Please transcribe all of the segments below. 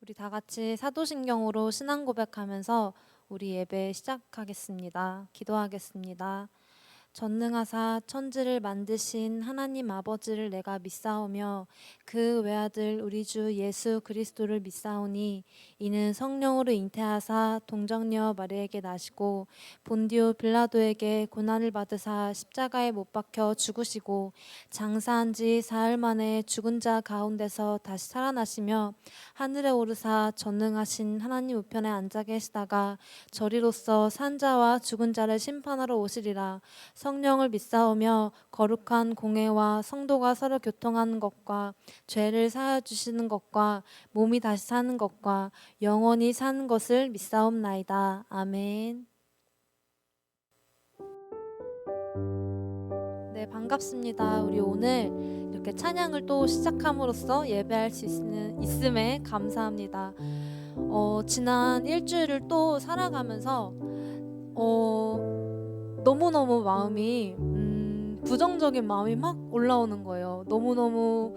우리 다 같이 사도신경으로 신앙 고백하면서 우리 예배 시작하겠습니다. 기도하겠습니다. 전능하사 천지를 만드신 하나님 아버지를 내가 믿사오며 그 외아들 우리 주 예수 그리스도를 믿사오니 이는 성령으로 잉태하사 동정녀 마리에게 나시고 본디오 빌라도에게 고난을 받으사 십자가에 못 박혀 죽으시고 장사한 지 사흘 만에 죽은 자 가운데서 다시 살아나시며 하늘에 오르사 전능하신 하나님 우편에 앉아 계시다가 저리로서 산 자와 죽은 자를 심판하러 오시리라. 성령을 믿사오며 거룩한 공회와 성도가 서로 교통하는 것과 죄를 사하여 주시는 것과 몸이 다시 사는 것과 영원히 사는 것을 믿사옵나이다. 아멘. 네, 반갑습니다. 우리 오늘 이렇게 찬양을 또 시작함으로써 예배할 수 있음에 감사합니다. 지난 일주일을 또 살아가면서 너무너무 마음이 부정적인 마음이 막 올라오는 거예요. 너무너무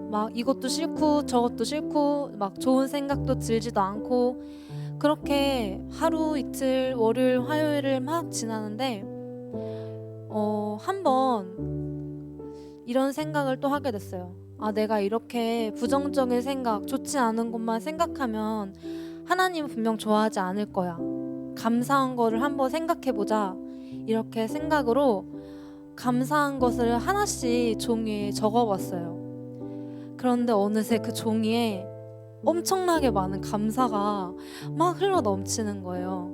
막 이것도 싫고 저것도 싫고 막 좋은 생각도 들지도 않고 그렇게 하루 이틀 월요일 화요일을 막 지나는데 한번 이런 생각을 또 하게 됐어요. 내가 이렇게 부정적인 생각, 좋지 않은 것만 생각하면 하나님은 분명 좋아하지 않을 거야. 감사한 거를 한번 생각해보자. 이렇게 생각으로 감사한 것을 하나씩 종이에 적어봤어요. 그런데 어느새 그 종이에 엄청나게 많은 감사가 막 흘러 넘치는 거예요.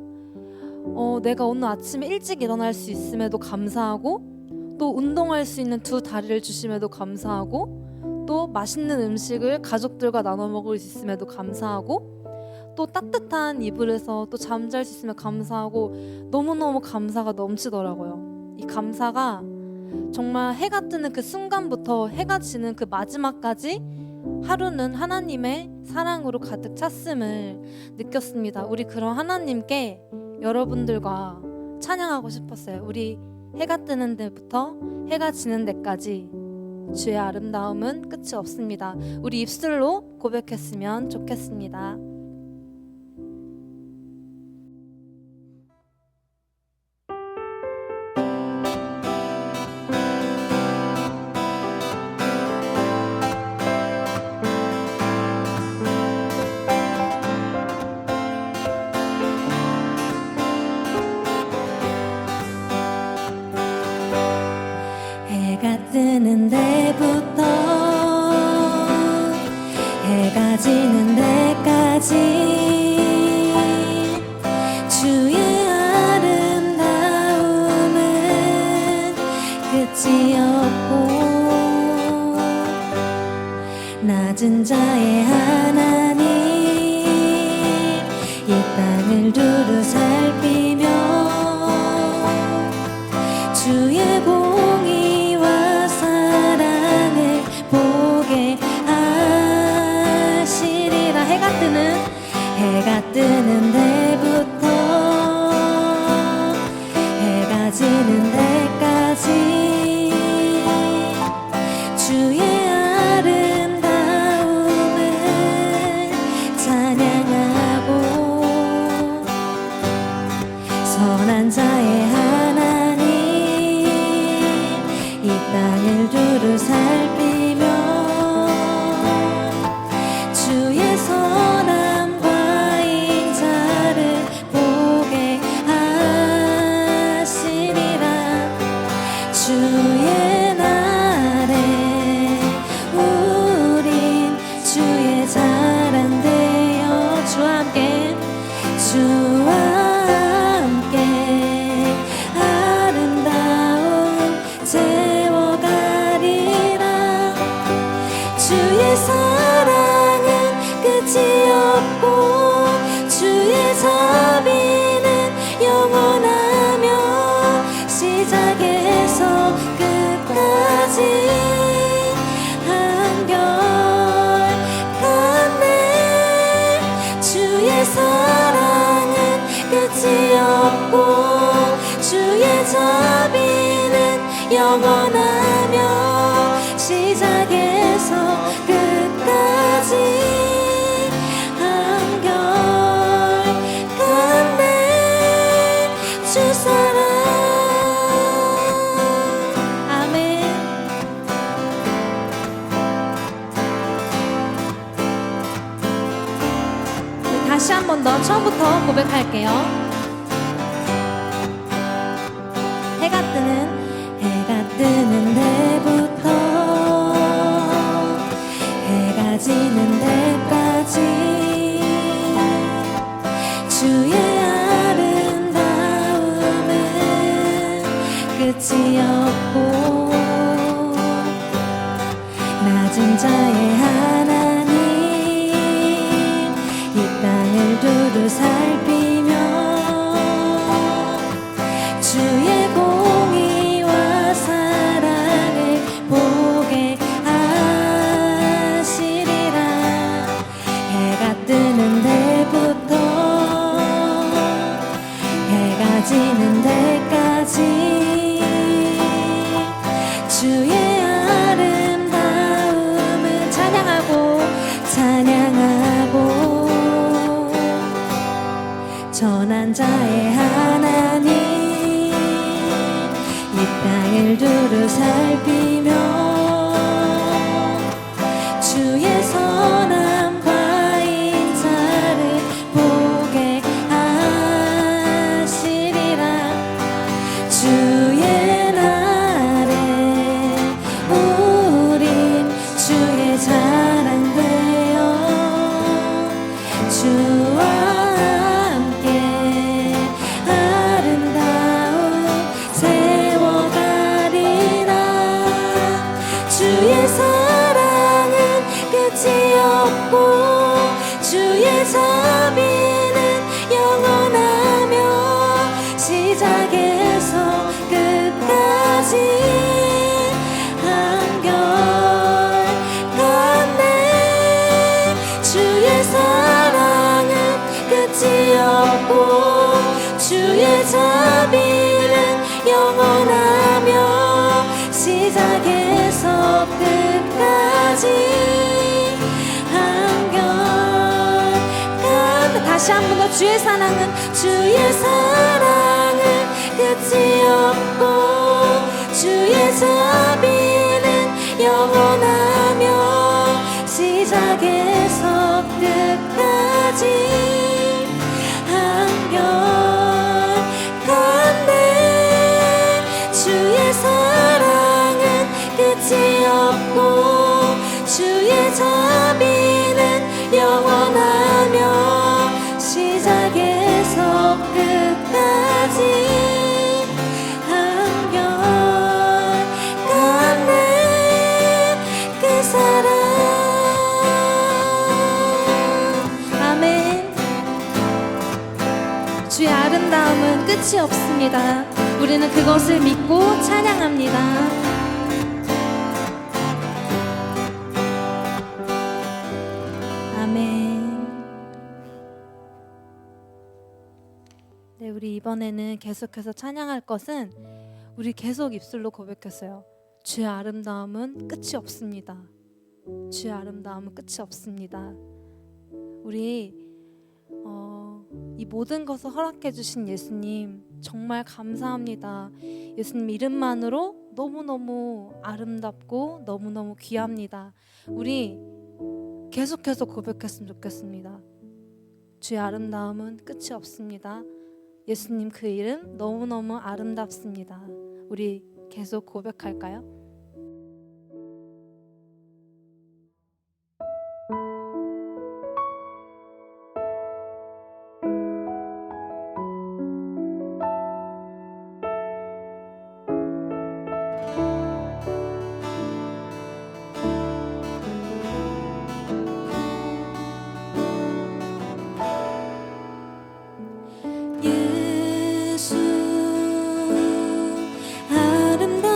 내가 오늘 아침에 일찍 일어날 수 있음에도 감사하고, 또 운동할 수 있는 두 다리를 주심에도 감사하고, 또 맛있는 음식을 가족들과 나눠 먹을 수 있음에도 감사하고, 또 따뜻한 이불에서 또 잠잘 수 있으면 감사하고, 너무너무 감사가 넘치더라고요. 이 감사가 정말 해가 뜨는 그 순간부터 해가 지는 그 마지막까지 하루는 하나님의 사랑으로 가득 찼음을 느꼈습니다. 우리 그런 하나님께 여러분들과 찬양하고 싶었어요. 우리 해가 뜨는 데부터 해가 지는 데까지 주의 아름다움은 끝이 없습니다. 우리 입술로 고백했으면 좋겠습니다. 해가 뜨는 데부터 해가 지는 데까지 주의 아름다움은 끝이 없고 낮은 자의 하나님 이 땅을 두루 살피며 주의 공의와 사랑을 보게 하시리라. 해가 뜨는 데부터 해가 지는 데까지 주의 아름다움을 찬양하고 선한 자의 하나님 이 땅을 두루 살피며 주의 선함과 인자를 보게 하시리라. 주의 날에 우린 주의 자랑 되어 주와 함께 아름다운 채워가리라. 주의 사랑은 끝이 없고 주의 자비는 영원하며 시작에서 끝까지 한결같네. 주의 사랑은 끝이 없고 주의 자비는 영원하며 시작에서 끝까지 다시 한 번 더 처음부터 고백할게요. 해가 뜨는 데부터 해가 지는 데까지 주의 아름다움은 끝이 없고 낮은 자의 하나님 이 땅을 두루 살피며 주의 공의와 사랑을 보게 하시리라. 해가 뜨는 데부터 해가 지는 데까지 주의 아름다움을 찬양하고 전한 자의 하나님 이 땅을 두루 살피며 주의 선함과 인자를 보게 하시리라. 주의 날에 우린 주의 자랑 되어 주와 함께 아름다움 세워가리라. 주의 사랑은 끝이 없고 주의 자비는 영원하며 시작에서 끝까지 한결같네. 주의 사랑은 끝이 없고 주의 자비는 영원하며 시작에서 끝까지 한결같네. 다시 한 번 더 주의 사랑은 끝이 없고 주의 자비는 영원하며 시작에서 끝까지 한결같네. 주의 사랑은 끝이 없고 주의 자비는 영원하며 시작에서 끝까지 그 사랑. 아멘. 주의 아름다움은 끝이 없습니다. 우리는 그것을 믿고 찬양합니다. 아멘. 네, 우리 이번에는 계속해서 찬양할 것은 우리 계속 입술로 고백했어요. 주의 아름다움은 끝이 없습니다. 주의 아름다움은 끝이 없습니다. 우리 이 모든 것을 허락해 주신 예수님 정말 감사합니다. 예수님 이름만으로 너무너무 아름답고 너무너무 귀합니다. 우리 계속해서 고백했으면 좋겠습니다. 주의 아름다움은 끝이 없습니다. 예수님 그 이름 너무너무 아름답습니다. 우리 계속 고백할까요? 예수 아름다운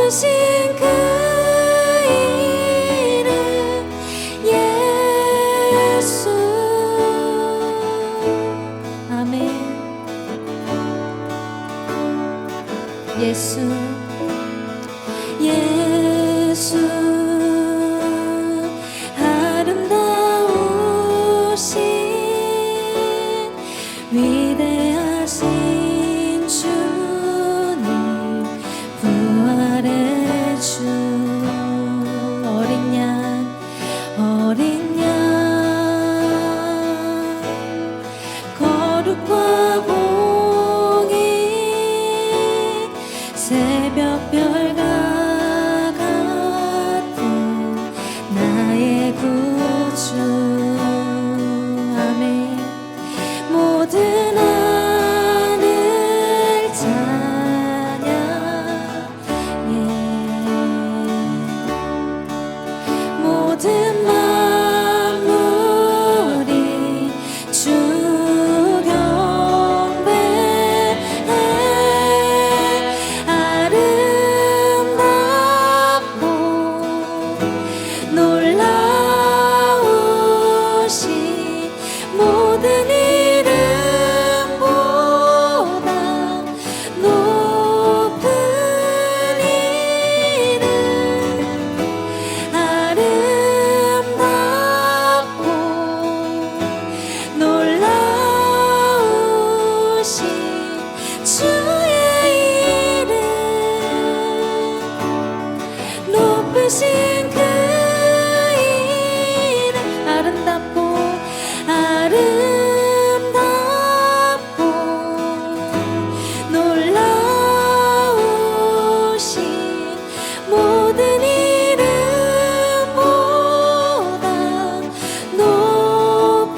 높으신 그 이름 예수. 아멘. 예수 예수 아름다우신 위대하신 주님 부활의 주. 어린 양 거룩과 공의 새벽별과 같은 나의 구주. 아멘. 모든 하늘 찬양해. 모든 만물이 주 경배해. 아름답고 놀라우신 모든 이름보다 높은 이름. 아름답고 놀라우신 주의 이름. 높으신 그 이름. 아름답고 놀라우신 모든 이름보다 높은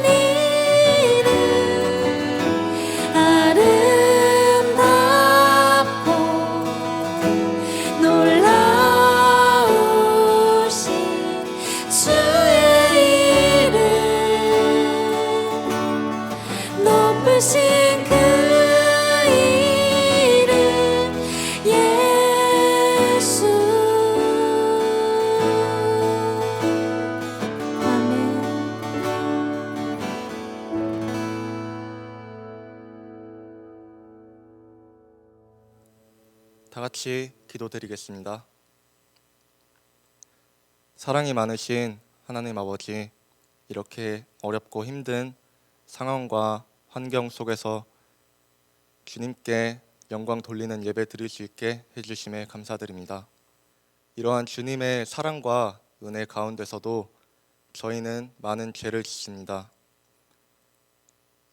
이름. 아름답고 놀라우신 주의 이름. 높으신 그 이름 예수. 아멘. 다 같이 기도드리겠습니다. 사랑이 많으신 하나님 아버지, 이렇게 어렵고 힘든 상황과 환경 속에서 주님께 영광 돌리는 예배 드릴 수 있게 해주심에 감사드립니다. 이러한 주님의 사랑과 은혜 가운데서도 저희는 많은 죄를 짓습니다.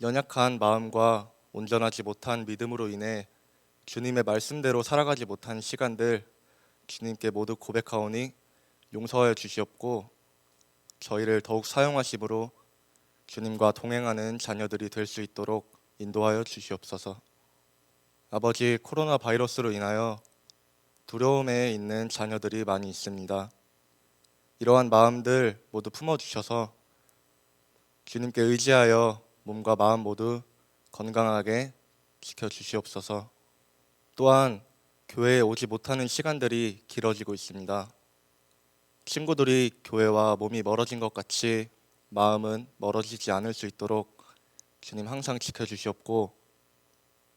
연약한 마음과 온전하지 못한 믿음으로 인해 주님의 말씀대로 살아가지 못한 시간들 주님께 모두 고백하오니 용서하여 주시옵고, 저희를 더욱 사용하심으로 주님과 동행하는 자녀들이 될 수 있도록 인도하여 주시옵소서. 아버지, 코로나 바이러스로 인하여 두려움에 있는 자녀들이 많이 있습니다. 이러한 마음들 모두 품어주셔서 주님께 의지하여 몸과 마음 모두 건강하게 지켜주시옵소서. 또한 교회에 오지 못하는 시간들이 길어지고 있습니다. 친구들이 교회와 몸이 멀어진 것 같이 마음은 멀어지지 않을 수 있도록 주님 항상 지켜주시옵고,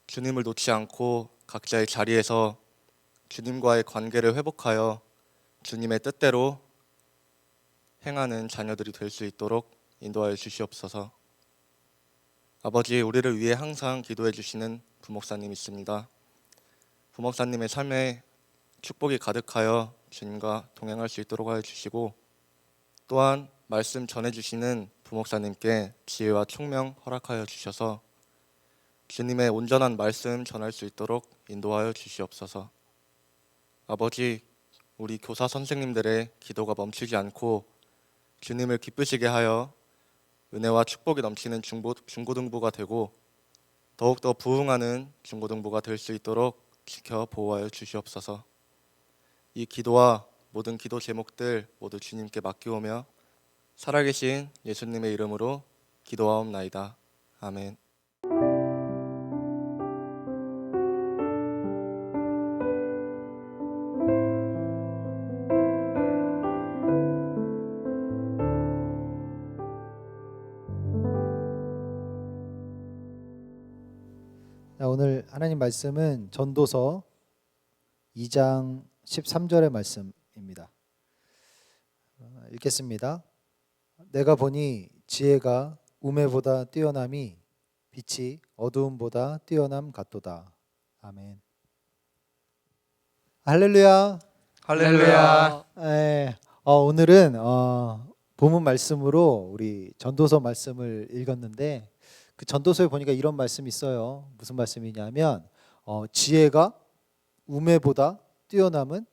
주님을 놓지 않고 각자의 자리에서 주님과의 관계를 회복하여 주님의 뜻대로 행하는 자녀들이 될 수 있도록 인도하여 주시옵소서. 아버지, 우리를 위해 항상 기도해 주시는 부목사님 있습니다. 부목사님의 삶에 축복이 가득하여 주님과 동행할 수 있도록 하여 주시고, 또한 말씀 전해주시는 부목사님께 지혜와 총명 허락하여 주셔서 주님의 온전한 말씀 전할 수 있도록 인도하여 주시옵소서. 아버지, 우리 교사 선생님들의 기도가 멈추지 않고 주님을 기쁘시게 하여 은혜와 축복이 넘치는 중고등부가 되고 더욱더 부흥하는 중고등부가 될 수 있도록 지켜 보호하여 주시옵소서. 이 기도와 모든 기도 제목들 모두 주님께 맡기오며 살아계신 예수님의 이름으로 기도하옵나이다. 아멘. 자, 오늘 하나님 말씀은 전도서 2장 13절의 말씀입니다. 읽겠습니다. 내가 보니 지혜가 우매보다 뛰어남이 빛이 어두움보다 뛰어남 같도다. 아멘. 할렐루야. 할렐루야. 오늘은 본문 말씀으로 우리 전도서 말씀을 읽었는데 그 전도서에 보니까 이런 말씀이 있어요. 무슨 말씀이냐면 지혜가 우매보다 뛰어남은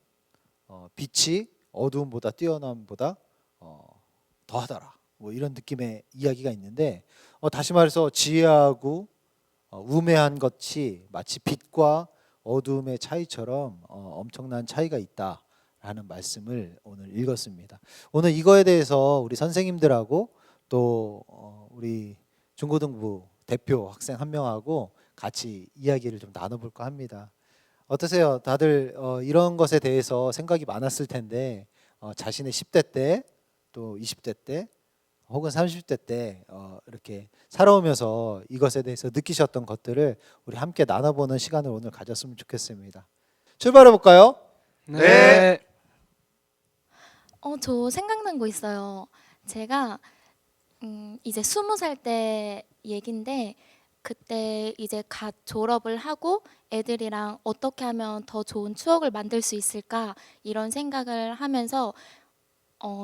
빛이 어두움보다 뛰어남보다 더하더라. 뭐 이런 느낌의 이야기가 있는데 다시 말해서 지혜하고 우매한 것이 마치 빛과 어두움의 차이처럼 엄청난 차이가 있다라는 말씀을 오늘 읽었습니다. 오늘 이거에 대해서 우리 선생님들하고 또 우리 중고등부 대표 학생 한 명하고 같이 이야기를 좀 나눠볼까 합니다. 어떠세요? 다들 이런 것에 대해서 생각이 많았을 텐데 자신의 10대 때 또 20대 때 혹은 30대 때 이렇게 살아오면서 이것에 대해서 느끼셨던 것들을 우리 함께 나눠보는 시간을 오늘 가졌으면 좋겠습니다. 출발해 볼까요? 네. 저 생각난 거 있어요. 제가 이제 20살 때 얘긴데 그때 이제 갓 졸업을 하고 애들이랑 어떻게 하면 더 좋은 추억을 만들 수 있을까 이런 생각을 하면서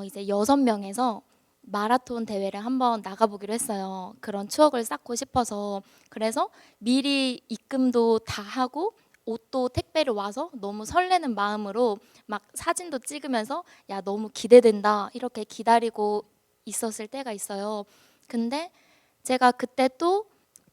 이제 6명에서 마라톤 대회를 한번 나가보기로 했어요. 그런 추억을 쌓고 싶어서. 그래서 미리 입금도 다 하고 옷도 택배로 와서 너무 설레는 마음으로 막 사진도 찍으면서 야 너무 기대된다 이렇게 기다리고 있었을 때가 있어요. 근데 제가 그때 또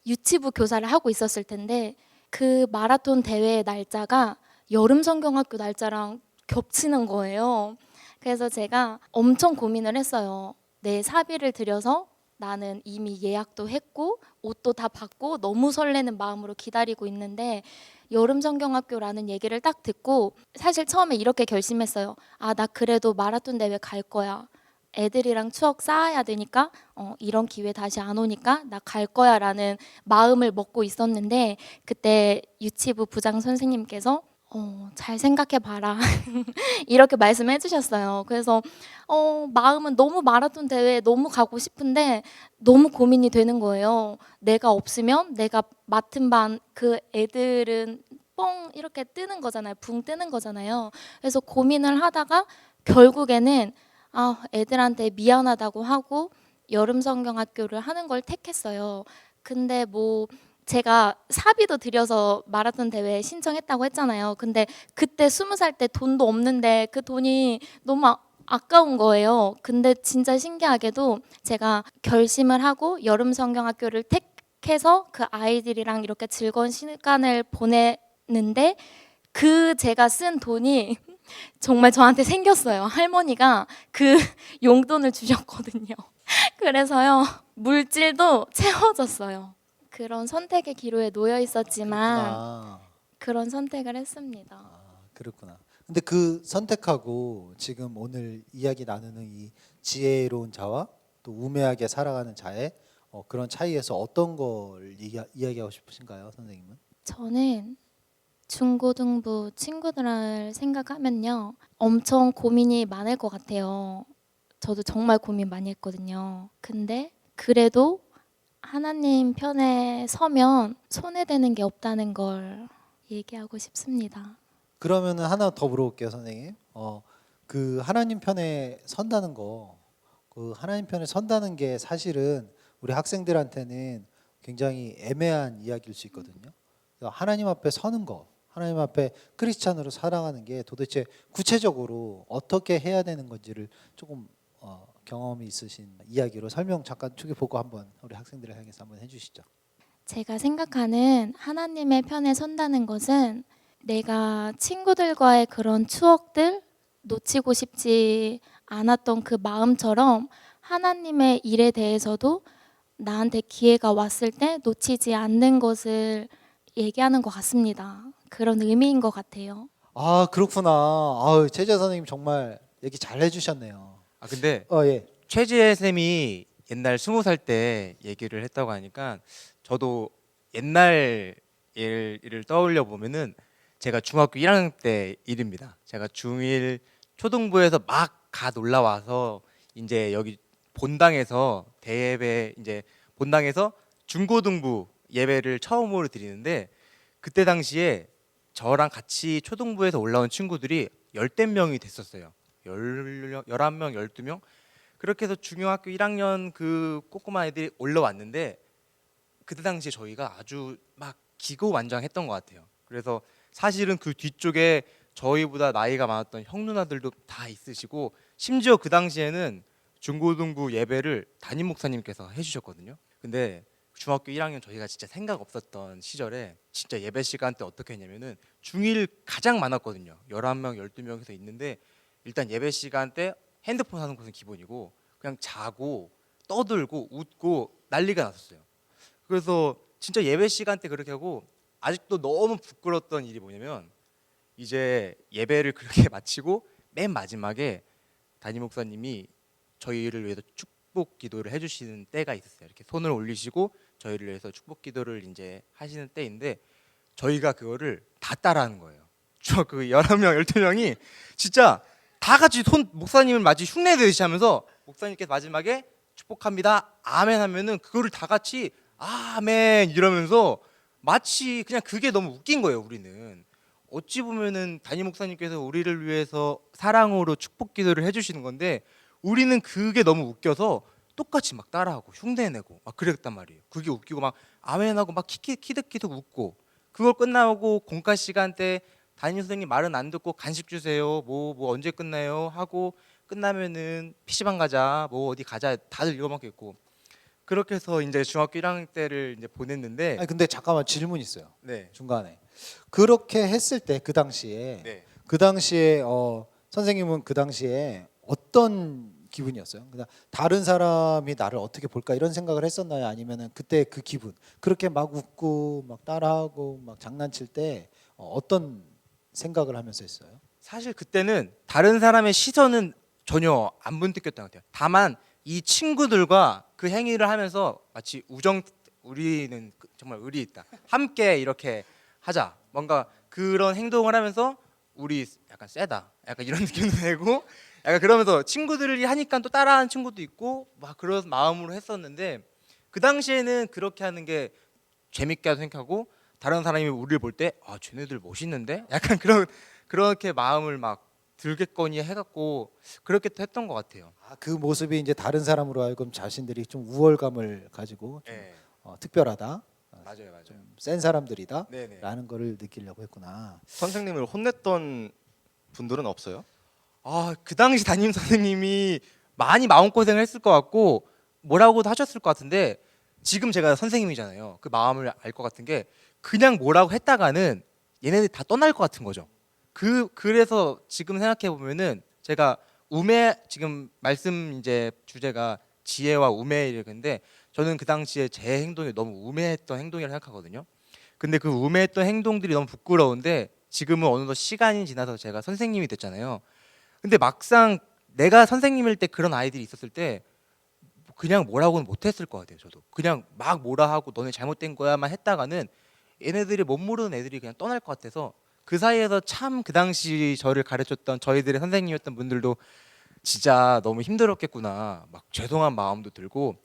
유치부 교사를 하고 있었을 텐데 그 마라톤 대회 날짜가 여름 성경학교 날짜랑 겹치는 거예요. 그래서 제가 엄청 고민을 했어요. 내 사비를 들여서 나는 이미 예약도 했고 옷도 다 받고 너무 설레는 마음으로 기다리고 있는데 여름 성경학교라는 얘기를 딱 듣고 사실 처음에 이렇게 결심했어요. 아, 나 그래도 마라톤 대회 갈 거야. 애들이랑 추억 쌓아야 되니까 이런 기회 다시 안 오니까 나 갈 거야 라는 마음을 먹고 있었는데 그때 유치부 부장 선생님께서 잘 생각해 봐라 이렇게 말씀해 주셨어요. 그래서 마음은 너무 마라톤 대회에 너무 가고 싶은데 너무 고민이 되는 거예요. 내가 없으면 내가 맡은 반 그 애들은 뻥 이렇게 뜨는 거잖아요. 붕 뜨는 거잖아요. 그래서 고민을 하다가 결국에는 애들한테 미안하다고 하고 여름 성경학교를 하는 걸 택했어요. 근데 뭐 제가 사비도 들여서 마라톤 대회에 신청했다고 했잖아요. 근데 그때 20살 때 돈도 없는데 그 돈이 너무 아까운 거예요. 근데 진짜 신기하게도 제가 결심을 하고 여름 성경학교를 택해서 그 아이들이랑 이렇게 즐거운 시간을 보내는데 그 제가 쓴 돈이 정말 저한테 생겼어요. 할머니가 그 용돈을 주셨거든요. 그래서요 물질도 채워졌어요. 그런 선택의 기로에 놓여 있었지만 그런 선택을 했습니다. 그렇구나. 근데 그 선택하고 지금 오늘 이야기 나누는 이 지혜로운 자와 또 우매하게 살아가는 자의 그런 차이에서 어떤 걸 이야기하고 싶으신가요, 선생님은? 저는 중고등부 친구들을 생각하면요 엄청 고민이 많을 것 같아요. 저도 정말 고민 많이 했거든요. 근데 그래도 하나님 편에 서면 손해되는 게 없다는 걸 얘기하고 싶습니다. 그러면은 하나 더 물어볼게요, 선생님. 그 하나님 편에 선다는 거, 그 하나님 편에 선다는 게 사실은 우리 학생들한테는 굉장히 애매한 이야기일 수 있거든요. 하나님 앞에 서는 거, 하나님 앞에 크리스찬으로 살아가는 게 도대체 구체적으로 어떻게 해야 되는 건지를 조금 경험이 있으신 이야기로 설명 잠깐 초기 보고 한번 우리 학생들을 향해서 한번 해주시죠. 제가 생각하는 하나님의 편에 선다는 것은 내가 친구들과의 그런 추억들 놓치고 싶지 않았던 그 마음처럼 하나님의 일에 대해서도 나한테 기회가 왔을 때 놓치지 않는 것을 얘기하는 것 같습니다. 그런 의미인 것 같아요. 아, 그렇구나. 최재 선생님 정말 얘기 잘 해주셨네요. 근데 예. 최지혜 쌤이 옛날 20살 때 얘기를 했다고 하니까 저도 옛날 일을 떠올려 보면은 제가 중학교 1학년 때 일입니다. 제가 중1 초등부에서 막 갓 올라와서 이제 여기 본당에서 대예배 이제 본당에서 중고등부 예배를 처음으로 드리는데 그때 당시에 저랑 같이 초등부에서 올라온 친구들이 열댓 명이 됐었어요. 11명, 12명. 그렇게 해서 중학교 1학년 그 꼬꼬마 애들이 올라왔는데 그때 당시에 저희가 아주 막 기고만장했던 것 같아요. 그래서 사실은 그 뒤쪽에 저희보다 나이가 많았던 형 누나들도 다 있으시고 심지어 그 당시에는 중고등부 예배를 담임 목사님께서 해주셨거든요. 근데 중학교 1학년 저희가 진짜 생각 없었던 시절에 진짜 예배 시간 때 어떻게 했냐면은 중1 가장 많았거든요. 11명, 12명에서 있는데 일단 예배 시간 때 핸드폰 하는 것은 기본이고 그냥 자고 떠들고 웃고 난리가 났었어요. 그래서 진짜 예배 시간 때 그렇게 하고 아직도 너무 부끄러웠던 일이 뭐냐면 이제 예배를 그렇게 마치고 맨 마지막에 담임 목사님이 저희를 위해서 축복 기도를 해주시는 때가 있었어요. 이렇게 손을 올리시고 저희를 위해서 축복 기도를 이제 하시는 때인데 저희가 그거를 다 따라하는 거예요. 저 그 11명, 12명이 진짜 다 같이 손 목사님을 마치 흉내내듯이 하면서 목사님께서 마지막에 축복합니다. 아멘 하면은 그거를 다 같이 아멘 이러면서 마치 그냥 그게 너무 웃긴 거예요. 우리는 어찌 보면은 담임 목사님께서 우리를 위해서 사랑으로 축복 기도를 해주시는 건데 우리는 그게 너무 웃겨서 똑같이 막 따라하고 흉내내고 막 그랬단 말이에요. 그게 웃기고 막 아멘하고 막 키득키득 웃고 그걸 끝나고 공과 시간 때 담임 선생님 말은 안 듣고 간식 주세요. 뭐 언제 끝나요? 하고 끝나면은 PC방 가자. 뭐 어디 가자. 다들 이거밖에 있고 그렇게 해서 이제 중학교 1학년 때를 이제 보냈는데 아니 근데 잠깐만 질문 있어요. 네. 중간에 그렇게 했을 때 그 당시에 네. 선생님은 그 당시에 어떤 기분이었어요? 그냥 다른 사람이 나를 어떻게 볼까 이런 생각을 했었나요? 아니면은 그때 그 기분 그렇게 막 웃고 막 따라하고 막 장난칠 때 어떤 생각을 하면서 했어요? 사실 그때는 다른 사람의 시선은 전혀 안 분뜩였던 것 같아요. 다만 이 친구들과 그 행위를 하면서 마치 우리는 정말 의리 있다. 함께 이렇게 하자. 뭔가 그런 행동을 하면서 우리 약간 세다. 약간 이런 느낌도 내고 약간 그러면서 친구들이 하니까 또 따라하는 친구도 있고 막 그런 마음으로 했었는데 그 당시에는 그렇게 하는 게 재밌게 생각하고 다른 사람이 우리를 볼 때 아 쟤네들 멋있는데 약간 그렇게 마음을 막 들겠거니 해갖고 그렇게 했던 것 같아요. 그 모습이 이제 다른 사람으로 하여금 자신들이 좀 우월감을 가지고 좀, 네, 특별하다, 맞아요. 좀 센 사람들이다라는 네네. 거를 느끼려고 했구나. 선생님을 혼냈던 분들은 없어요? 그 당시 담임 선생님이 많이 마음고생을 했을 것 같고 뭐라고도 하셨을 것 같은데 지금 제가 선생님이잖아요. 그 마음을 알 것 같은 게 그냥 뭐라고 했다가는 얘네들이 다 떠날 것 같은 거죠. 그래서 지금 생각해 보면은 제가 지금 말씀 이제 주제가 지혜와 우매일 건데 저는 그 당시에 제 행동이 너무 우매했던 행동이라고 생각하거든요. 근데 그 우매했던 행동들이 너무 부끄러운데 지금은 어느덧 시간이 지나서 제가 선생님이 됐잖아요. 근데 막상 내가 선생님일 때 그런 아이들이 있었을 때 그냥 뭐라고는 못했을 것 같아요. 저도 그냥 막 뭐라 하고 너네 잘못된 거야만 했다가는 얘네들이 못 모르는 애들이 그냥 떠날 것 같아서 그 사이에서 참 그 당시 저를 가르쳤던 저희들의 선생님이었던 분들도 진짜 너무 힘들었겠구나 막 죄송한 마음도 들고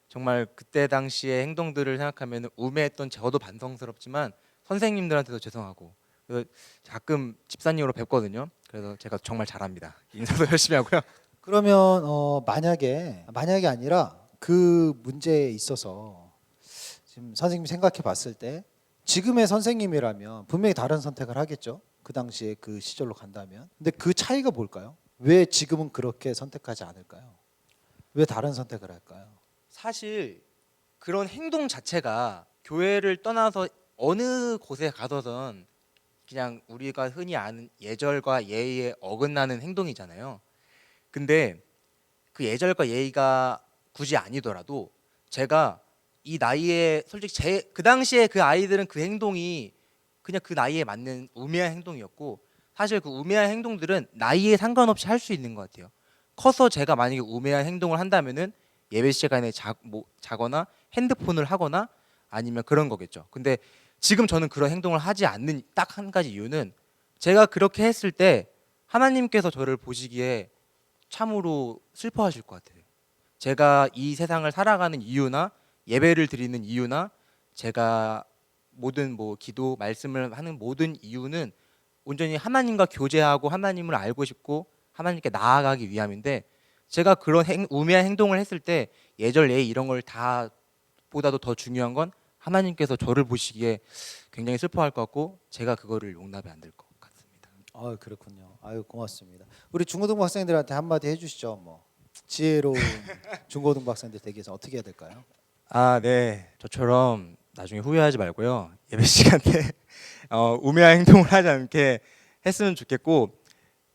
정말 그때 당시의 행동들을 생각하면 우매했던 저도 반성스럽지만 선생님들한테도 죄송하고 그래서 가끔 집사님으로 뵙거든요. 그래서 제가 정말 잘합니다. 인사도 열심히 하고요. 그러면 만약에 아니라 그 문제에 있어서 지금 선생님이 생각해 봤을 때 지금의 선생님이라면 분명히 다른 선택을 하겠죠. 그 당시에 그 시절로 간다면. 근데 그 차이가 뭘까요? 왜 지금은 그렇게 선택하지 않을까요? 왜 다른 선택을 할까요? 사실 그런 행동 자체가 교회를 떠나서 어느 곳에 가서든 그냥 우리가 흔히 아는 예절과 예의에 어긋나는 행동이잖아요. 근데 그 예절과 예의가 굳이 아니더라도 제가 이 나이에 솔직히 그 당시에 그 아이들은 그 행동이 그냥 그 나이에 맞는 우매한 행동이었고 사실 그 우매한 행동들은 나이에 상관없이 할 수 있는 것 같아요. 커서 제가 만약에 우매한 행동을 한다면은 예배 시간에 자거나 핸드폰을 하거나 아니면 그런 거겠죠. 근데 지금 저는 그런 행동을 하지 않는 딱 한 가지 이유는 제가 그렇게 했을 때 하나님께서 저를 보시기에 참으로 슬퍼하실 것 같아요. 제가 이 세상을 살아가는 이유나 예배를 드리는 이유나 제가 모든 뭐 기도 말씀을 하는 모든 이유는 온전히 하나님과 교제하고 하나님을 알고 싶고 하나님께 나아가기 위함인데 제가 그런 우매한 행동을 했을 때 예절 예의 이런 걸 다 보다도 더 중요한 건 하나님께서 저를 보시기에 굉장히 슬퍼할 것 같고 제가 그거를 용납이 안 될 것 같습니다. 아 그렇군요. 아유 고맙습니다. 우리 중고등부 학생들한테 한마디 해주시죠. 뭐 지혜로운 중고등부 학생들 되기 위해서 어떻게 해야 될까요? 아, 네. 저처럼 나중에 후회하지 말고요. 예배 시간 때 우매한 행동을 하지 않게 했으면 좋겠고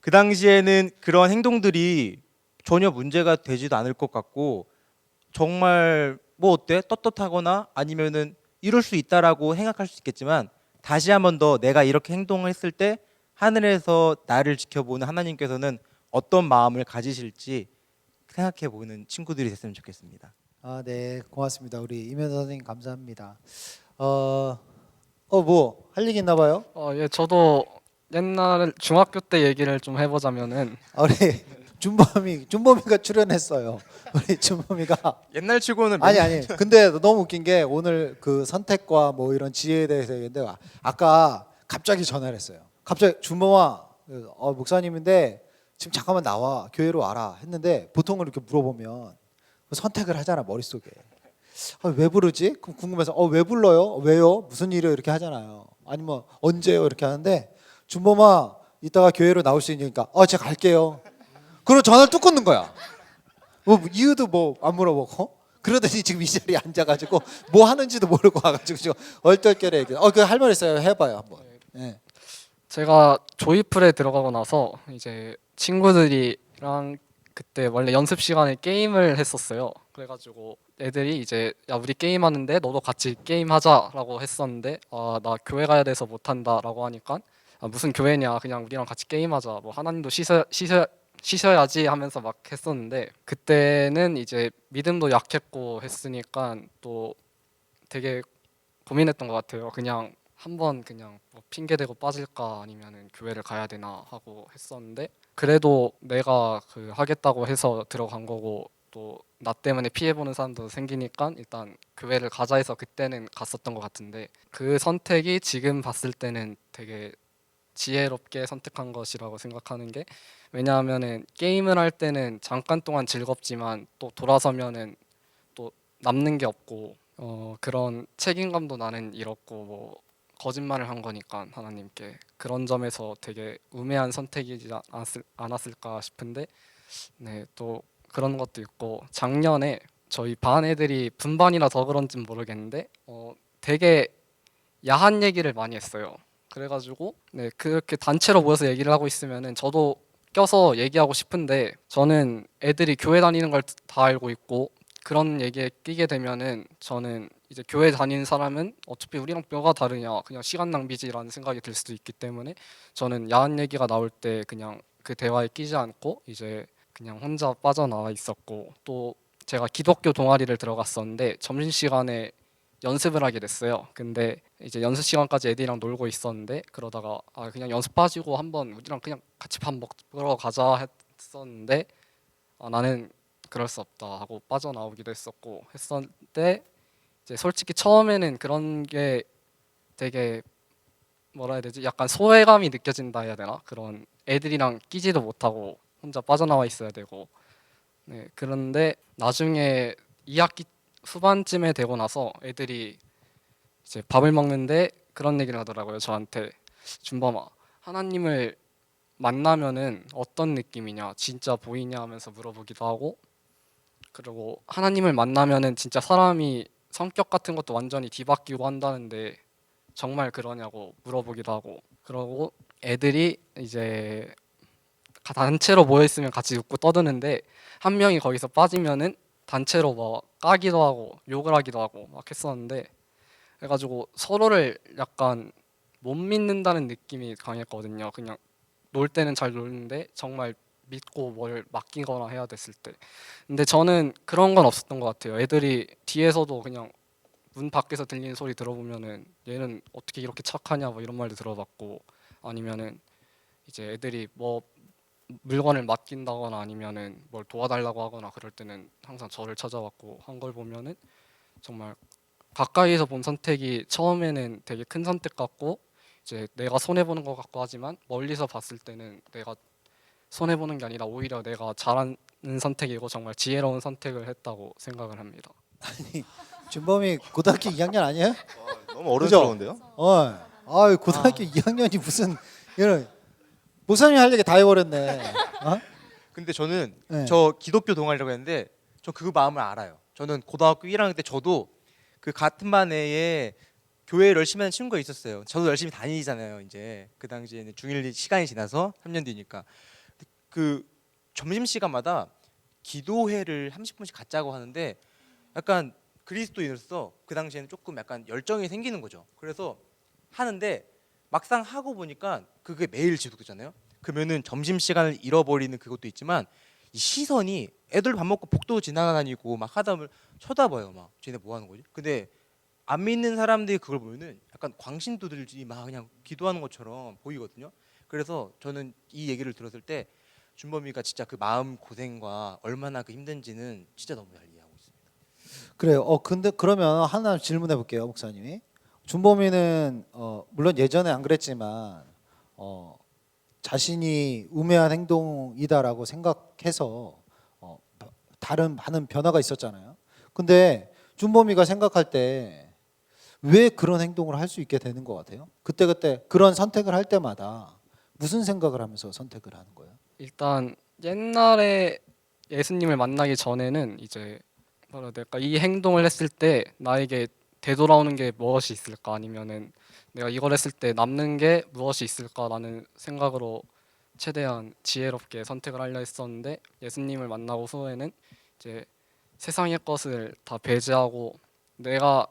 그 당시에는 그런 행동들이 전혀 문제가 되지도 않을 것 같고 정말 뭐 어때? 떳떳하거나 아니면은 이럴 수 있다라고 생각할 수 있겠지만 다시 한 번 더 내가 이렇게 행동을 했을 때 하늘에서 나를 지켜보는 하나님께서는 어떤 마음을 가지실지 생각해 보는 친구들이 됐으면 좋겠습니다. 아 네 고맙습니다. 우리 이면서 선생님 감사합니다. 뭐 할 얘기 있나 봐요? 예, 저도 옛날 중학교 때 얘기를 좀 해보자면은 우리 준범이가 출연했어요. 우리 준범이가 옛날 치고는 아니 근데 너무 웃긴 게 오늘 그 선택과 뭐 이런 지혜에 대해서 얘기했는데 아까 갑자기 전화를 했어요. 갑자기 준범아 목사님인데 지금 잠깐만 나와 교회로 와라 했는데 보통은 이렇게 물어보면 선택을 하잖아 머릿속에. 왜 부르지? 그럼 궁금해서 왜 불러요? 왜요? 무슨 일이요? 이렇게 하잖아요. 아니면 언제요? 이렇게 하는데 준범아 이따가 교회로 나올 수 있으니까 제가 갈게요. 그리고 전화를 뚝 끊는 거야. 뭐 이유도 뭐 안 물어보고 그러더니 지금 이 자리에 앉아가지고 뭐 하는지도 모르고 와가지고 지금 얼떨결에 얘기. 그 할 말 있어요. 해봐요 한번. 네. 제가 조이풀에 들어가고 나서 이제 친구들이랑 그때 원래 연습 시간에 게임을 했었어요. 그래가지고 애들이 이제 야 우리 게임하는데 너도 같이 게임하자라고 했었는데 나 교회 가야 돼서 못한다라고 하니까 무슨 교회냐 그냥 우리랑 같이 게임하자 뭐 하나님도 쉬셔야지 하면서 막 했었는데 그때는 이제 믿음도 약했고 했으니까 또 되게 고민했던 것 같아요. 그냥 한번 그냥 뭐 핑계 대고 빠질까 아니면은 교회를 가야 되나 하고 했었는데 그래도 내가 그 하겠다고 해서 들어간 거고 또 나 때문에 피해 보는 사람도 생기니까 일단 교회를 가자 해서 그때는 갔었던 것 같은데 그 선택이 지금 봤을 때는 되게 지혜롭게 선택한 것이라고 생각하는 게 왜냐하면은 게임을 할 때는 잠깐 동안 즐겁지만 또 돌아서면은 또 남는 게 없고 그런 책임감도 나는 잃었고 뭐 거짓말을 한 거니까 하나님께 그런 점에서 되게 우매한 선택이지 않았을까 싶은데 네, 또 그런 것도 있고 작년에 저희 반 애들이 분반이라 더 그런지는 모르겠는데 되게 야한 얘기를 많이 했어요. 그래가지고 네, 그렇게 단체로 모여서 얘기를 하고 있으면은 저도 껴서 얘기하고 싶은데 저는 애들이 교회 다니는 걸 다 알고 있고 그런 얘기에 끼게 되면은 저는 이제 교회 다니는 사람은 어차피 우리랑 뭐가 다르냐 그냥 시간 낭비지라는 생각이 들 수도 있기 때문에 저는 야한 얘기가 나올 때 그냥 그 대화에 끼지 않고 이제 그냥 혼자 빠져나와 있었고 또 제가 기독교 동아리를 들어갔었는데 점심시간에 연습을 하게 됐어요. 근데 이제 연습 시간까지 애들이랑 놀고 있었는데 그러다가 그냥 연습 빠지고 한번 우리랑 그냥 같이 밥 먹으러 가자 했었는데 나는 그럴 수 없다 하고 빠져나오기도 했었고 했었는데 이제 솔직히 처음에는 그런 게 되게 뭐라 해야 되지? 약간 소외감이 느껴진다 해야 되나? 그런 애들이랑 끼지도 못하고 혼자 빠져나와 있어야 되고 네, 그런데 나중에 2학기 후반쯤에 되고 나서 애들이 이제 밥을 먹는데 그런 얘기를 하더라고요. 저한테 준범아 하나님을 만나면은 어떤 느낌이냐 진짜 보이냐 하면서 물어보기도 하고 그리고 하나님을 만나면은 진짜 사람이 성격 같은 것도 완전히 뒤바뀌고 한다는데 정말 그러냐고 물어보기도 하고 그러고 애들이 이제 단체로 모여 있으면 같이 웃고 떠드는데 한 명이 거기서 빠지면은 단체로 뭐 까기도 하고 욕을 하기도 하고 막 했었는데 그래가지고 서로를 약간 못 믿는다는 느낌이 강했거든요. 그냥 놀 때는 잘 노는데 정말 믿고 뭘 맡기거나 해야 됐을 때 근데 저는 그런 건 없었던 것 같아요. 애들이 뒤에서도 그냥 문 밖에서 들리는 소리 들어보면은 얘는 어떻게 이렇게 착하냐 뭐 이런 말도 들어봤고, 아니면은 이제 애들이 뭐 물건을 맡긴다거나 아니면은 뭘 도와달라고 하거나 그럴 때는 항상 저를 찾아왔고 한 걸 보면은 정말 가까이서 본 선택이 처음에는 되게 큰 선택 같고 이제 내가 손해 보는 것 같고 하지만 멀리서 봤을 때는 내가 손해 보는 게 아니라 오히려 내가 잘하는 선택이고 정말 지혜로운 선택을 했다고 생각을 합니다. 준범이 고등학교 2학년 아니에요? 와, 너무 어른스러운데요? 고등학교 2학년이 무슨 이런 목사님이 할 얘기 다 해버렸네. 근데 저는 네. 저 기독교 동아리라고 했는데 저 그 마음을 알아요. 저는 고등학교 1학년 때 저도 그 같은 반 내에 교회를 열심히 하는 친구가 있었어요. 저도 열심히 다니잖아요. 이제 그 당시에는 중1 시간이 지나서 3년 뒤니까 그 점심 시간마다 기도회를 30분씩 갖자고 하는데 약간 그리스도인으로서 그 당시에는 조금 약간 열정이 생기는 거죠. 그래서 하는데 막상 하고 보니까 그게 매일 지속되잖아요. 그러면은 점심 시간을 잃어버리는 그것도 있지만 이 시선이 애들 밥 먹고 복도 지나다니고 막 하다 보면 쳐다봐요. 막 쟤네 뭐 하는 거지? 근데 안 믿는 사람들이 그걸 보면은 약간 광신도들이 막 그냥 기도하는 것처럼 보이거든요. 그래서 저는 이 얘기를 들었을 때 준범이가 진짜 그 마음 고생과 얼마나 그 힘든지는 진짜 너무 잘 이해하고 있습니다. 그래요. 근데 그러면 하나 질문해 볼게요, 목사님이. 준범이는 물론 예전에 안 그랬지만 자신이 우매한 행동이다라고 생각해서 다른 많은 변화가 있었잖아요. 근데 준범이가 생각할 때 왜 그런 행동을 할 수 있게 되는 것 같아요? 그때 그런 선택을 할 때마다 무슨 생각을 하면서 선택을 하는 거예요? 일단 옛날에 예수님을 만나기 전에는 이제 뭐라 해야 될까, 이 행동을 했을 때 나에게 되돌아오는 게 무엇이 있을까, 아니면은 내가 이걸 했을 때 남는 게 무엇이 있을까라는 생각으로 최대한 지혜롭게 선택을 하려 했었는데, 예수님을 만나고 후에는 이제 세상의 것을 다 배제하고 내가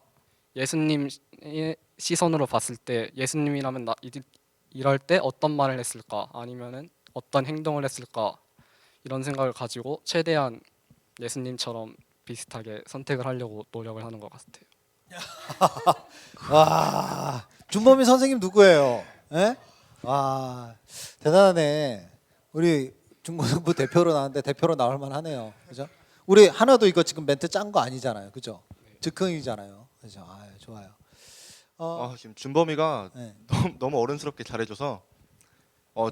예수님의 시선으로 봤을 때 예수님이라면 이럴 때 어떤 말을 했을까, 아니면은 어떤 행동을 했을까, 이런 생각을 가지고 최대한 예수님처럼 비슷하게 선택을 하려고 노력을 하는 것 같아요. 와, 준범이 선생님 누구예요? 예? 와, 대단하네. 우리 중고등부 대표로 나왔는데 대표로 나올 만하네요. 그죠? 우리 하나도 이거 지금 멘트 짠 거 아니잖아요. 그죠? 즉흥이잖아요. 그죠? 좋아요. 지금 준범이가 네. 너무 어른스럽게 잘해줘서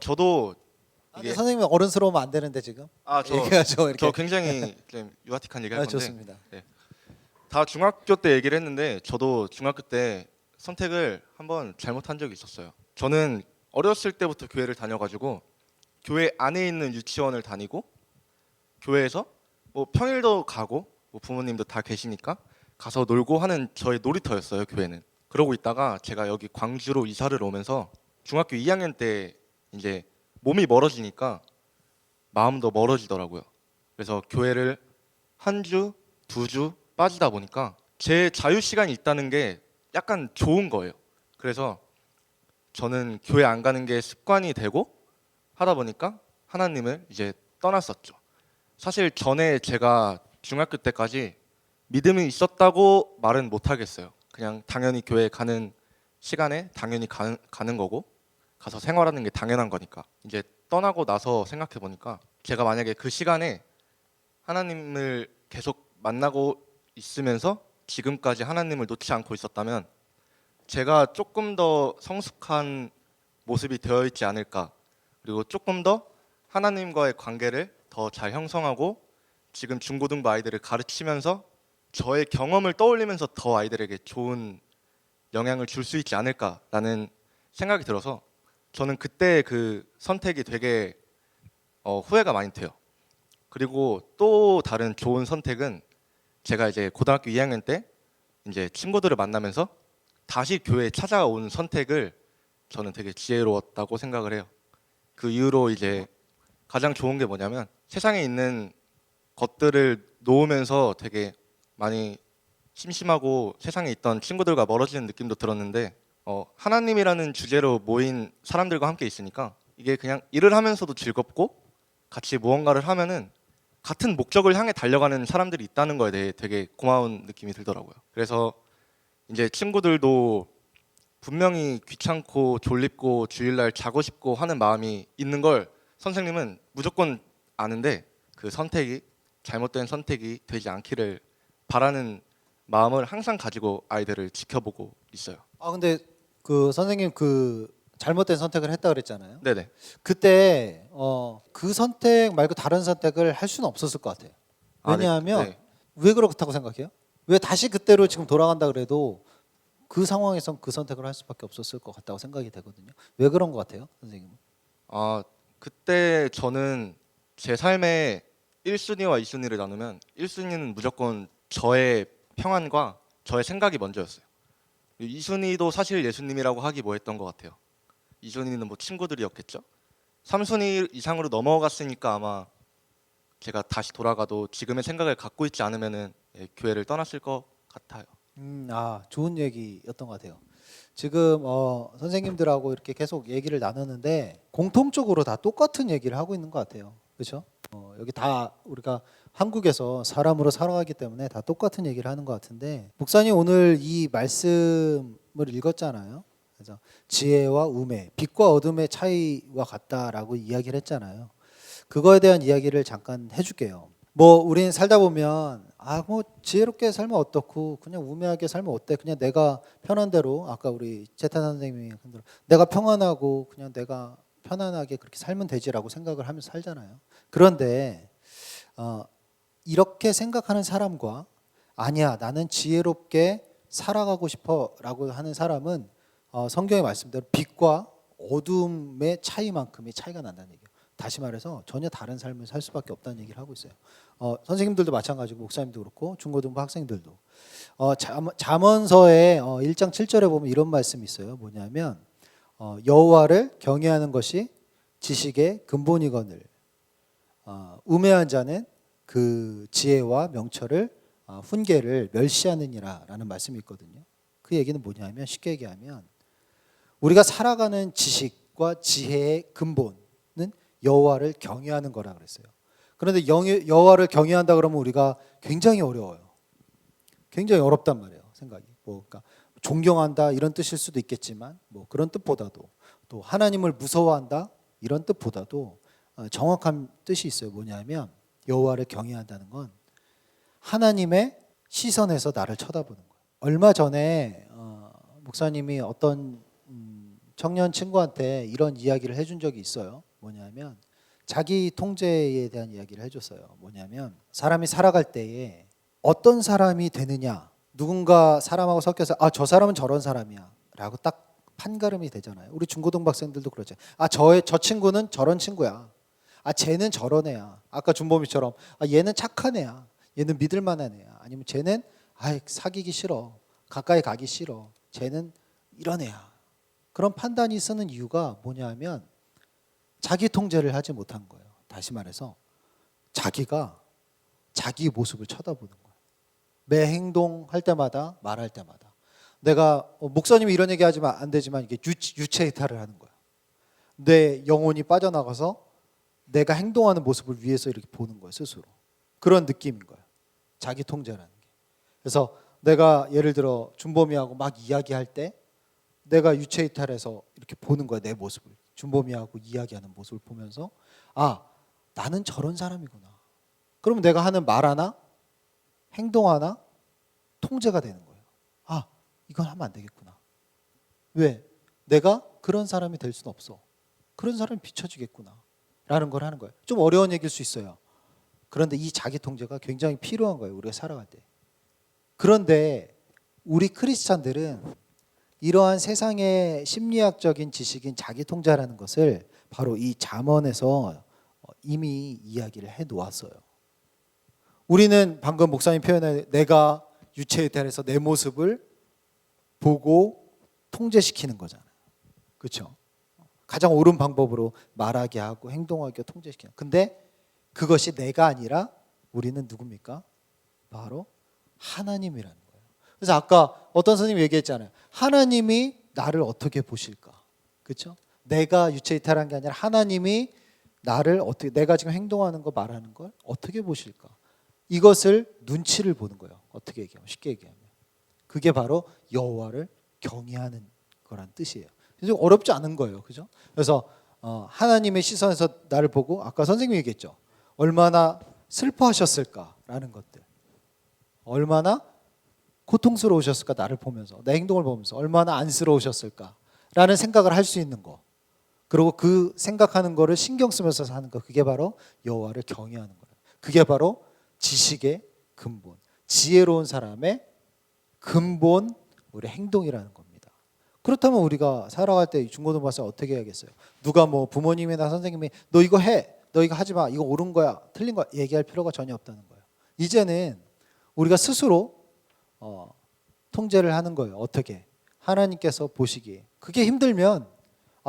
저도 근데 선생님은 어른스러우면 안 되는데 지금 얘기하죠. 이렇게. 저 굉장히 좀 유아틱한 얘기 할 건데 좋습니다. 다 중학교 때 얘기를 했는데 저도 중학교 때 선택을 한번 잘못한 적이 있었어요. 저는 어렸을 때부터 교회를 다녀가지고 교회 안에 있는 유치원을 다니고 교회에서 뭐 평일도 가고 뭐 부모님도 다 계시니까 가서 놀고 하는 저의 놀이터였어요. 교회는. 그러고 있다가 제가 여기 광주로 이사를 오면서 중학교 2학년 때 이제 몸이 멀어지니까 마음도 멀어지더라고요. 그래서 교회를 한 주, 두 주 빠지다 보니까 제 자유 시간이 있다는 게 약간 좋은 거예요. 그래서 저는 교회 안 가는 게 습관이 되고 하다 보니까 하나님을 이제 떠났었죠. 사실 전에 제가 중학교 때까지 믿음이 있었다고 말은 못 하겠어요. 그냥 당연히 교회 가는 시간에 당연히 가는 거고 가서 생활하는 게 당연한 거니까. 이제 떠나고 나서 생각해 보니까 제가 만약에 그 시간에 하나님을 계속 만나고 있으면서 지금까지 하나님을 놓지 않고 있었다면 제가 조금 더 성숙한 모습이 되어 있지 않을까. 그리고 조금 더 하나님과의 관계를 더 잘 형성하고 지금 중고등부 아이들을 가르치면서 저의 경험을 떠올리면서 더 아이들에게 좋은 영향을 줄 수 있지 않을까라는 생각이 들어서 저는 그때 그 선택이 되게 후회가 많이 돼요. 그리고 또 다른 좋은 선택은 제가 이제 고등학교 2학년 때 이제 친구들을 만나면서 다시 교회에 찾아온 선택을 저는 되게 지혜로웠다고 생각을 해요. 그 이후로 이제 가장 좋은 게 뭐냐면 세상에 있는 것들을 놓으면서 되게 많이 심심하고 세상에 있던 친구들과 멀어지는 느낌도 들었는데 하나님이라는 주제로 모인 사람들과 함께 있으니까 이게 그냥 일을 하면서도 즐겁고 같이 무언가를 하면은 같은 목적을 향해 달려가는 사람들이 있다는 거에 대해 되게 고마운 느낌이 들더라고요. 그래서 이제 친구들도 분명히 귀찮고 졸립고 주일날 자고 싶고 하는 마음이 있는 걸 선생님은 무조건 아는데 그 선택이 잘못된 선택이 되지 않기를 바라는 마음을 항상 가지고 아이들을 지켜보고 있어요. 아 근데 그 선생님 그 잘못된 선택을 했다 그랬잖아요. 네네. 그때 그 선택 말고 다른 선택을 할 수는 없었을 것 같아요. 아, 네. 왜냐하면 네. 왜 그렇다고 생각해요? 왜 다시 그때로 지금 돌아간다 그래도 그 상황에선 그 선택을 할 수밖에 없었을 것 같다고 생각이 되거든요. 왜 그런 것 같아요, 선생님? 아, 그때 저는 제 삶의 1순위와 2순위를 나누면 1순위는 무조건 저의 평안과 저의 생각이 먼저였어요. 2순위도 사실 예수님이라고 하기 뭐했던 것 같아요. 2순위는 뭐 친구들이었겠죠. 3순위 이상으로 넘어갔으니까 아마 제가 다시 돌아가도 지금의 생각을 갖고 있지 않으면은 교회를 떠났을 것 같아요. 좋은 얘기였던 것 같아요. 지금 선생님들하고 이렇게 계속 얘기를 나누는데 공통적으로 다 똑같은 얘기를 하고 있는 것 같아요. 그렇죠? 여기 다 우리가 한국에서 사람으로 살아가기 때문에 다 똑같은 얘기를 하는 것 같은데 목사님 오늘 이 말씀을 읽었잖아요. 그래서 지혜와 우매, 빛과 어둠의 차이와 같다라고 이야기를 했잖아요. 그거에 대한 이야기를 잠깐 해줄게요. 뭐 우리는 살다 보면 뭐 지혜롭게 살면 어떻고 그냥 우매하게 살면 어때? 그냥 내가 편한 대로 아까 우리 재탄 선생님이 한 대로 내가 평안하고 그냥 내가 편안하게 그렇게 살면 되지라고 생각을 하면서 살잖아요. 그런데 이렇게 생각하는 사람과 아니야 나는 지혜롭게 살아가고 싶어라고 하는 사람은 성경의 말씀대로 빛과 어둠의 차이만큼의 차이가 난다는 얘기예요. 다시 말해서 전혀 다른 삶을 살 수밖에 없다는 얘기를 하고 있어요. 선생님들도 마찬가지고 목사님도 그렇고 중고등부 학생들도 잠언서의 1장 7절에 보면 이런 말씀이 있어요. 뭐냐면 여호와를 경외하는 것이 지식의 근본이거늘 우매한 자는 그 지혜와 명철을 훈계를 멸시하느니라라는 말씀이 있거든요. 그 얘기는 뭐냐면 쉽게 얘기하면 우리가 살아가는 지식과 지혜의 근본은 여호와를 경외하는 거라 그랬어요. 그런데 여호와를 경외한다 그러면 우리가 굉장히 어려워요. 굉장히 어렵단 말이에요. 생각이. 그러니까 존경한다 이런 뜻일 수도 있겠지만 뭐 그런 뜻보다도 또 하나님을 무서워한다 이런 뜻보다도 정확한 뜻이 있어요. 뭐냐면 여호와를 경외한다는 건 하나님의 시선에서 나를 쳐다보는 거예요. 얼마 전에 목사님이 어떤 청년 친구한테 이런 이야기를 해준 적이 있어요. 뭐냐면 자기 통제에 대한 이야기를 해줬어요. 뭐냐면 사람이 살아갈 때에 어떤 사람이 되느냐 누군가 사람하고 섞여서 저 사람은 저런 사람이야 라고 딱 판가름이 되잖아요. 우리 중고등부 학생들도 그러죠. 저 친구는 저런 친구야. 쟤는 저런 애야. 아까 준범이처럼 얘는 착한 애야. 얘는 믿을 만한 애야. 아니면 쟤는 사귀기 싫어. 가까이 가기 싫어. 쟤는 이런 애야. 그런 판단이 쓰는 이유가 뭐냐면 자기 통제를 하지 못한 거예요. 다시 말해서 자기가 자기 모습을 쳐다보는 거예요. 매 행동할 때마다 말할 때마다 내가 목사님이 이런 얘기하지만 안 되지만 이게 유체 이탈을 하는 거야. 내 영혼이 빠져나가서 내가 행동하는 모습을 위해서 이렇게 보는 거예요. 스스로. 그런 느낌인 거예요. 자기 통제라는 게. 그래서 내가 예를 들어 준범이하고 막 이야기할 때 내가 유체 이탈해서 이렇게 보는 거야. 내 모습을. 준범이하고 이야기하는 모습을 보면서 나는 저런 사람이구나. 그러면 내가 하는 말 하나 행동 하나 통제가 되는 거예요. 이건 하면 안 되겠구나. 왜? 내가 그런 사람이 될 수는 없어. 그런 사람이 비춰지겠구나 라는 걸 하는 거예요. 좀 어려운 얘기일 수 있어요. 그런데 이 자기 통제가 굉장히 필요한 거예요. 우리가 살아갈 때. 그런데 우리 크리스찬들은 이러한 세상의 심리학적인 지식인 자기 통제라는 것을 바로 이 잠언에서 이미 이야기를 해 놓았어요. 우리는 방금 목사님 표현에 내가 유체이탈해서 내 모습을 보고 통제시키는 거잖아요. 그렇죠? 가장 옳은 방법으로 말하게 하고 행동하게 통제시키는. 근데 그것이 내가 아니라 우리는 누굽니까? 바로 하나님이라는 거예요. 그래서 아까 어떤 선생님이 얘기했잖아요. 하나님이 나를 어떻게 보실까? 그렇죠? 내가 유체이탈한 게 아니라 하나님이 나를 어떻게 내가 지금 행동하는 거 말하는 걸 어떻게 보실까? 이것을 눈치를 보는 거예요. 어떻게 얘기하면 쉽게 얘기하면. 그게 바로 여호와를 경외하는 거란 뜻이에요. 좀 어렵지 않은 거예요, 그죠? 그래서 하나님의 시선에서 나를 보고 아까 선생님이 얘기했죠. 얼마나 슬퍼하셨을까라는 것들, 얼마나 고통스러우셨을까 나를 보면서 내 행동을 보면서 얼마나 안쓰러우셨을까라는 생각을 할 수 있는 거. 그리고 그 생각하는 거를 신경 쓰면서 사는 거, 그게 바로 여호와를 경외하는 거예요. 그게 바로 지식의 근본, 지혜로운 사람의 근본 우리 행동이라는 겁니다. 그렇다면 우리가 살아갈 때 중고등학생 어떻게 해야겠어요? 누가 뭐 부모님이나 선생님이 너 이거 해, 너 이거 하지 마, 이거 옳은 거야, 틀린 거야 얘기할 필요가 전혀 없다는 거예요. 이제는 우리가 스스로 통제를 하는 거예요. 어떻게? 하나님께서 보시기에 그게 힘들면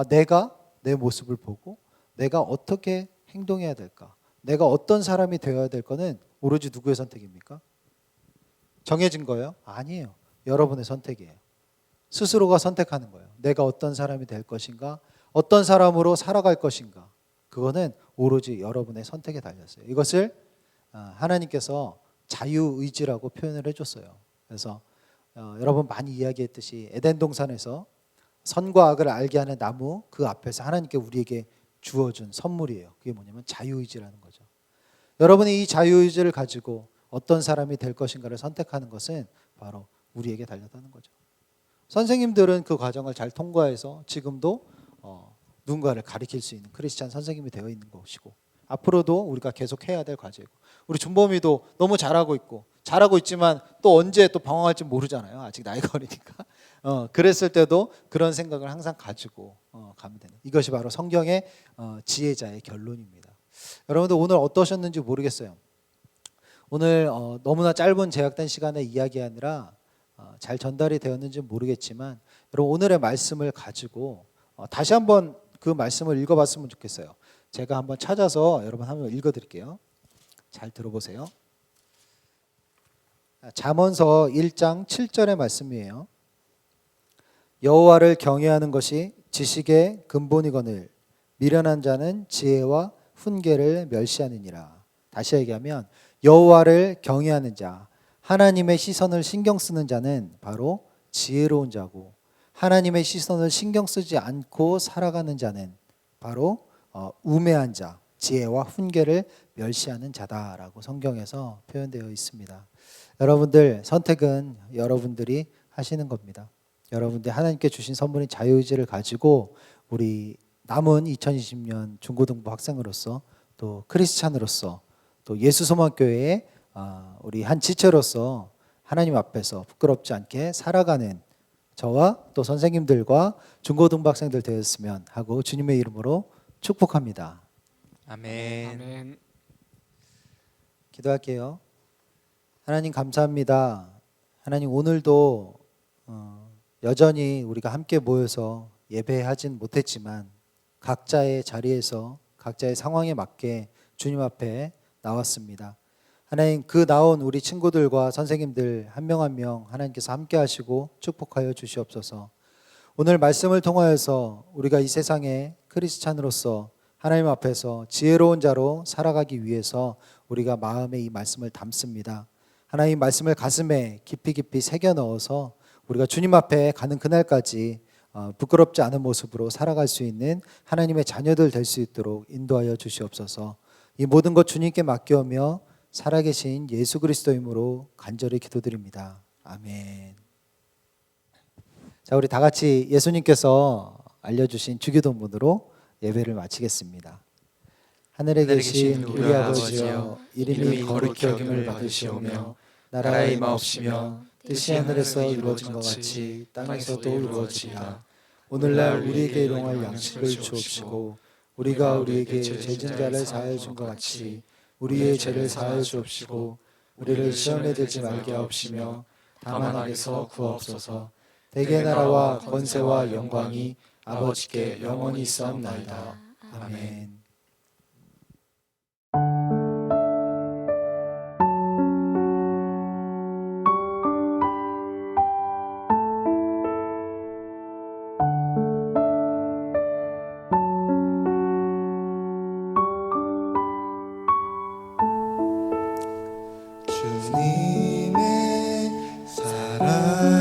내가 내 모습을 보고 내가 어떻게 행동해야 될까? 내가 어떤 사람이 되어야 될 거는 오로지 누구의 선택입니까? 정해진 거예요? 아니에요. 여러분의 선택이에요. 스스로가 선택하는 거예요. 내가 어떤 사람이 될 것인가? 어떤 사람으로 살아갈 것인가? 그거는 오로지 여러분의 선택에 달렸어요. 이것을 하나님께서 자유의지라고 표현을 해줬어요. 그래서 여러분 많이 이야기했듯이 에덴 동산에서 선과 악을 알게 하는 나무 그 앞에서 하나님께 우리에게 주어준 선물이에요. 그게 뭐냐면 자유의지라는 거죠. 여러분이 이 자유의지를 가지고 어떤 사람이 될 것인가를 선택하는 것은 바로 우리에게 달렸다는 거죠. 선생님들은 그 과정을 잘 통과해서 지금도 누군가를 가르칠 수 있는 크리스찬 선생님이 되어 있는 것이고 앞으로도 우리가 계속 해야 될 과제고 우리 준범이도 너무 잘하고 있지만 또 언제 또 방황할지 모르잖아요. 아직 나이가 어리니까. 그랬을 때도 그런 생각을 항상 가지고 가면 되는 이것이 바로 성경의 지혜자의 결론입니다. 여러분들 오늘 어떠셨는지 모르겠어요. 오늘 너무나 짧은 제약된 시간에 이야기하느라 잘 전달이 되었는지 모르겠지만 여러분 오늘의 말씀을 가지고 다시 한번 그 말씀을 읽어봤으면 좋겠어요. 제가 한번 찾아서 여러분 한번 읽어드릴게요. 잘 들어보세요. 잠언서 1장 7절의 말씀이에요. 여호와를 경외하는 것이 지식의 근본이거늘 미련한 자는 지혜와 훈계를 멸시하느니라. 다시 얘기하면 여호와를 경외하는 자, 하나님의 시선을 신경 쓰는 자는 바로 지혜로운 자고 하나님의 시선을 신경 쓰지 않고 살아가는 자는 바로 우매한 자, 지혜와 훈계를 멸시하는 자다라고 성경에서 표현되어 있습니다. 여러분들 선택은 여러분들이 하시는 겁니다. 여러분들 하나님께 주신 선물인 자유의지를 가지고 우리 남은 2020년 중고등부 학생으로서 또 크리스찬으로서 또 예수소망교회의 우리 한 지체로서 하나님 앞에서 부끄럽지 않게 살아가는 저와 또 선생님들과 중고등부 학생들 되었으면 하고 주님의 이름으로 축복합니다. 아멘. 아멘. 기도할게요. 하나님 감사합니다. 하나님 오늘도 여전히 우리가 함께 모여서 예배하진 못했지만 각자의 자리에서 각자의 상황에 맞게 주님 앞에 나왔습니다. 하나님 그 나온 우리 친구들과 선생님들 한 명 한 명 하나님께서 함께 하시고 축복하여 주시옵소서. 오늘 말씀을 통하여서 우리가 이 세상에 크리스찬으로서 하나님 앞에서 지혜로운 자로 살아가기 위해서 우리가 마음에 이 말씀을 담습니다. 하나님 말씀을 가슴에 깊이 새겨 넣어서 우리가 주님 앞에 가는 그날까지 부끄럽지 않은 모습으로 살아갈 수 있는 하나님의 자녀들 될 수 있도록 인도하여 주시옵소서. 이 모든 것 주님께 맡겨오며 살아계신 예수 그리스도 이름으로 간절히 기도드립니다. 아멘. 자, 우리 다 같이 예수님께서 알려주신 주기도문으로 예배를 마치겠습니다. 하늘에 계신 우리 아버지여, 이름이 거룩히 여김을 받으시오며 나라의 임하옵시며 뜻이 하늘에서 이루어진 것 같이 땅에서도 이루어지리라. 오늘날 우리에게 일용할 양식을 주옵시고 우리가 우리에게 죄진 자를 사하여 준 것 같이 우리의 죄를 사하여 주옵시고 우리를 시험에 들지 말게 하옵시며 다만 악에서 구하옵소서. 대개 나라와 권세와 영광이 아버지께 영원히 있사옵나이다. 아멘. 주님의 사랑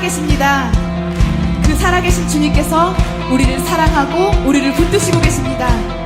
살아계십니다. 그 살아계신 주님께서 우리를 사랑하고 우리를 붙드시고 계십니다.